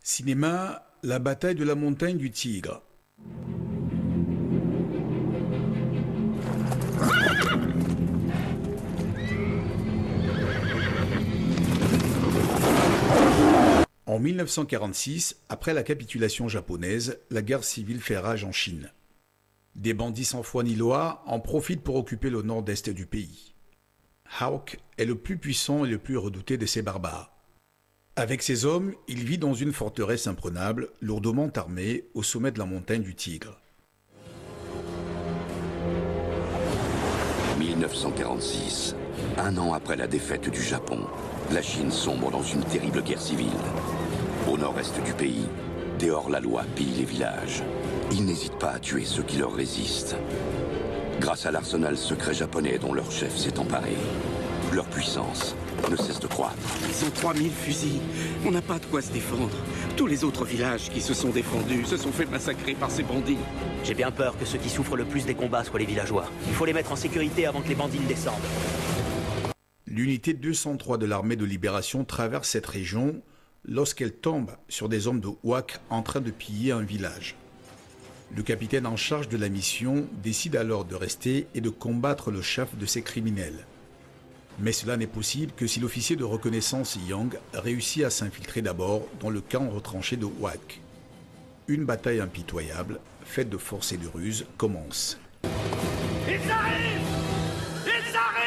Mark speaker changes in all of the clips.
Speaker 1: Cinéma, la bataille de la montagne du Tigre. En 1946, après la capitulation japonaise, la guerre civile fait rage en Chine. Des bandits sans foi ni loi en profitent pour occuper le nord-est du pays. Hawk est le plus puissant et le plus redouté de ces barbares. Avec ses hommes, il vit dans une forteresse imprenable, lourdement armée, au sommet de la montagne du Tigre.
Speaker 2: 1946, un an après la défaite du Japon, la Chine sombre dans une terrible guerre civile. Au nord-est du pays, des hors-la-loi pillent les villages. Ils n'hésitent pas à tuer ceux qui leur résistent. Grâce à l'arsenal secret japonais dont leur chef s'est emparé, leur puissance ne cesse de croître.
Speaker 3: Ils ont 3000 fusils. On n'a pas de quoi se défendre. Tous les autres villages qui se sont défendus se sont fait massacrer par ces bandits.
Speaker 4: J'ai bien peur que ceux qui souffrent le plus des combats soient les villageois. Il faut les mettre en sécurité avant que les bandits ne descendent.
Speaker 1: L'unité 203 de l'armée de libération traverse cette région lorsqu'elle tombe sur des hommes de Hawk en train de piller un village. Le capitaine en charge de la mission décide alors de rester et de combattre le chef de ces criminels. Mais cela n'est possible que si l'officier de reconnaissance Young réussit à s'infiltrer d'abord dans le camp retranché de Hawk. Une bataille impitoyable, faite de force et de ruse, commence.
Speaker 5: Ils arrivent! Ils arrivent!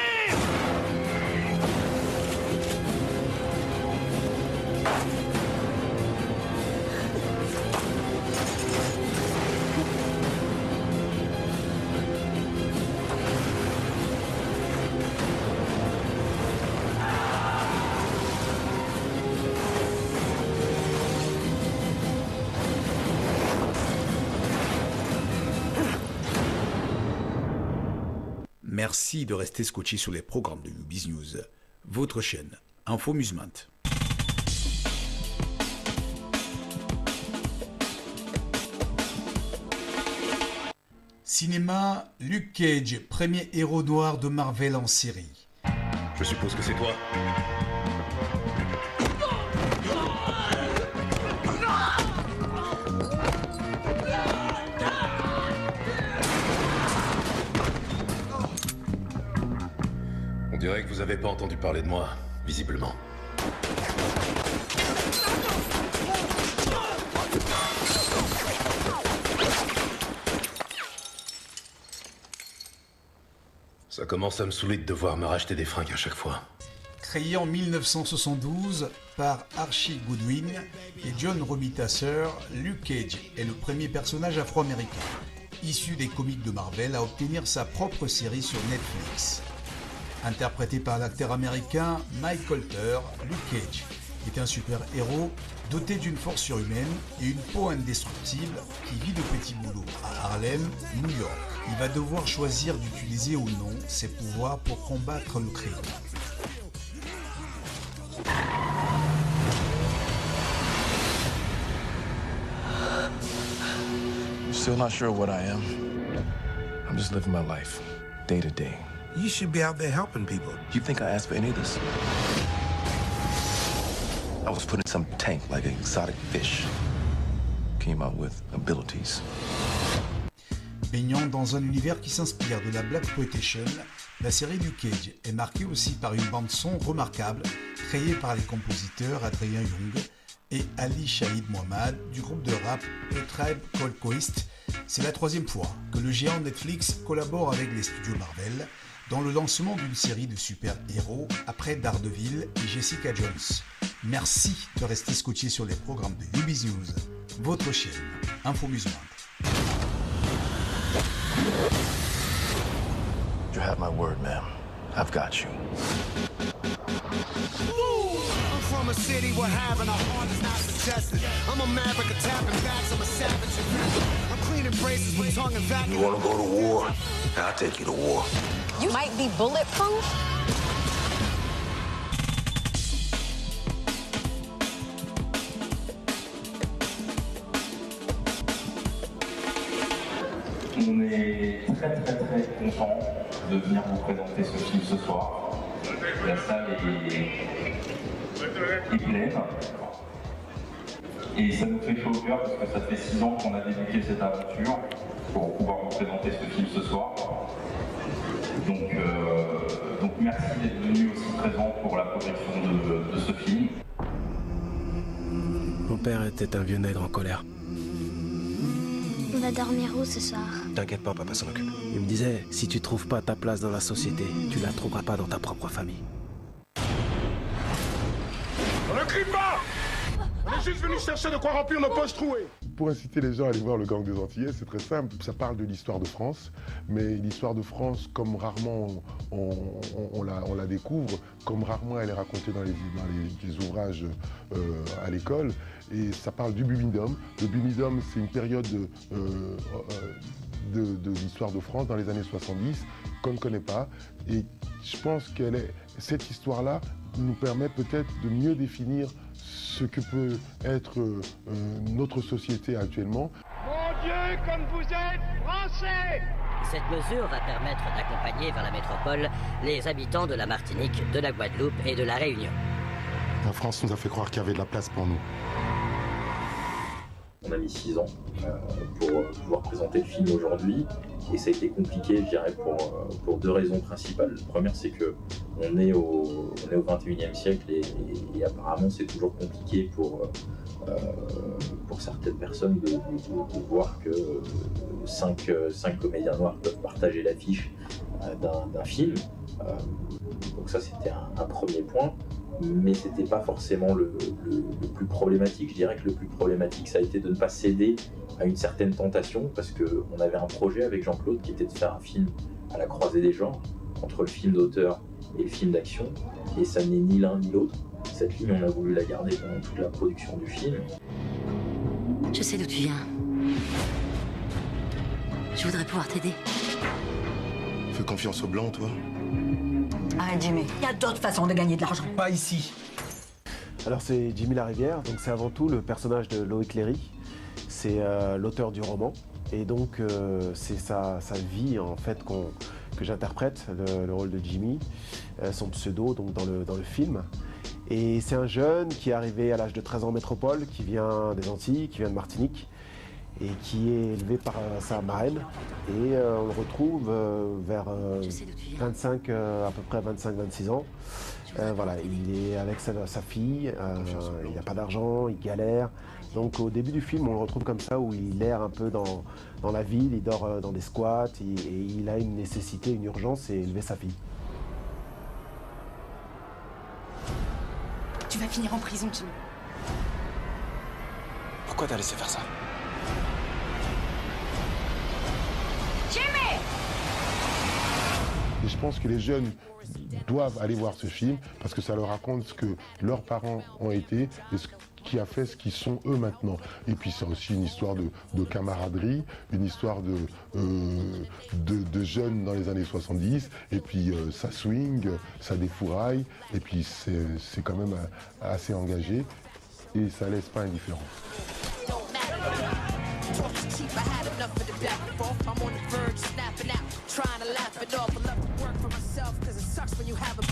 Speaker 1: Merci de rester scotché sur les programmes de Ubiz News, votre chaîne Info Musement. Cinéma, Luke Cage, premier héros noir de Marvel en série.
Speaker 6: Je suppose que c'est toi. On dirait que vous avez pas entendu parler de moi, visiblement. Ça commence à me saouler de devoir me racheter des fringues à chaque fois.
Speaker 1: Créé en 1972 par Archie Goodwin et John Romita-Sr, Luke Cage est le premier personnage afro-américain, issu des comics de Marvel, à obtenir sa propre série sur Netflix. Interprété par l'acteur américain Mike Colter, Luke Cage est un super-héros doté d'une force surhumaine et une peau indestructible qui vit de petits boulots à Harlem, New York. Il va devoir choisir d'utiliser ou non ses pouvoirs pour combattre le crime.
Speaker 7: Still not sure what I am. I'm just living my life, day to day.
Speaker 8: You should be out there helping people.
Speaker 7: You think I asked for any of this? I was put in some tank like an exotic fish. Came out with abilities.
Speaker 1: Baignant dans un univers qui s'inspire de la Blaxploitation, la série Luke Cage est marquée aussi par une bande-son remarquable créée par les compositeurs Adrian Young et Ali Shaheed Muhammad du groupe de rap A Tribe Called Quest. C'est la troisième fois que le géant Netflix collabore avec les studios Marvel dans le lancement d'une série de super-héros après Daredevil et Jessica Jones. Merci de rester scotché sur les programmes de Ubiz News, votre chaîne Info Musement.
Speaker 7: You have my word, ma'am. I've got you.
Speaker 9: I'm from a city where having a heart is not suggested. I'm a maverick, a tapping backs, I'm a savage. I'm cleaning braces with tongue and vacuum.
Speaker 8: You wanna go to war? I'll take you to war.
Speaker 10: You might be bulletproof.
Speaker 11: On est très content de venir vous présenter ce film ce soir. La salle est pleine. Et ça nous fait chaud au cœur parce que ça fait 6 ans qu'on a débuté cette aventure pour pouvoir vous présenter ce film ce soir. Donc merci d'être venu aussi présent pour la projection de ce film.
Speaker 12: Mon père était un vieux nègre en colère.
Speaker 13: On va dormir où ce soir?
Speaker 12: T'inquiète pas, papa s'en occupe. Il me disait, si tu trouves pas ta place dans la société, tu la trouveras pas dans ta propre famille.
Speaker 5: On ne crie pas! On est juste venu chercher de quoi remplir nos poches trouées.
Speaker 14: Pour inciter les gens à aller voir Le Gang des Antillais, c'est très simple. Ça parle de l'histoire de France, mais l'histoire de France, comme rarement on la découvre, comme rarement elle est racontée dans les ouvrages à l'école. Et ça parle du Bumidum. Le Bumidum, c'est une période de l'histoire de France dans les années 70 qu'on ne connaît pas. Et je pense que cette histoire-là nous permet peut-être de mieux définir ce que peut être notre société actuellement.
Speaker 5: Mon Dieu, comme vous êtes français!
Speaker 15: Cette mesure va permettre d'accompagner vers la métropole les habitants de la Martinique, de la Guadeloupe et de la Réunion.
Speaker 14: La France nous a fait croire qu'il y avait de la place pour nous.
Speaker 11: On a mis 6 ans pour pouvoir présenter le film aujourd'hui et ça a été compliqué, je dirais, pour 2 raisons principales. La première, c'est que on est au 21e siècle et apparemment c'est toujours compliqué pour certaines personnes de voir que 5 comédiens noirs peuvent partager l'affiche d'un film. Donc ça, c'était un premier point. Mais c'était pas forcément le plus problématique. Je dirais que le plus problématique, ça a été de ne pas céder à une certaine tentation, parce qu'on avait un projet avec Jean-Claude qui était de faire un film à la croisée des genres, entre le film d'auteur et le film d'action, et ça n'est ni l'un ni l'autre. Cette ligne, on a voulu la garder pendant toute la production du film.
Speaker 16: Je sais d'où tu viens. Je voudrais pouvoir t'aider.
Speaker 14: Fais confiance aux Blancs, toi.
Speaker 16: Arrête, Jimmy. Il y a d'autres façons de gagner de l'argent.
Speaker 1: Pas ici.
Speaker 12: Alors c'est Jimmy Larivière, donc c'est avant tout le personnage de Loïc Léry. C'est l'auteur du roman. Et donc c'est sa vie en fait que j'interprète, le rôle de Jimmy, son pseudo donc dans le film. Et c'est un jeune qui est arrivé à l'âge de 13 ans en métropole, qui vient des Antilles, qui vient de Martinique, et qui est élevé par sa marraine. Et on le retrouve vers 25, à peu près 25-26 ans. Voilà, il est avec sa fille, il n'a pas d'argent, il galère. Donc au début du film, on le retrouve comme ça, où il erre un peu dans la ville, il dort dans des squats, et il a une nécessité, une urgence, c'est élever sa fille.
Speaker 16: Tu vas finir en prison, Jimmy.
Speaker 12: Pourquoi t'as laissé faire ça?
Speaker 16: Jimmy!
Speaker 14: Et je pense que les jeunes doivent aller voir ce film parce que ça leur raconte ce que leurs parents ont été et ce qui a fait ce qu'ils sont eux maintenant. Et puis c'est aussi une histoire de camaraderie, une histoire de jeunes dans les années 70, et puis ça swing, ça défouraille, et puis c'est quand même assez engagé et ça laisse pas indifférent.
Speaker 17: Trying to laugh it off, I love to work for myself, cause it sucks when you have a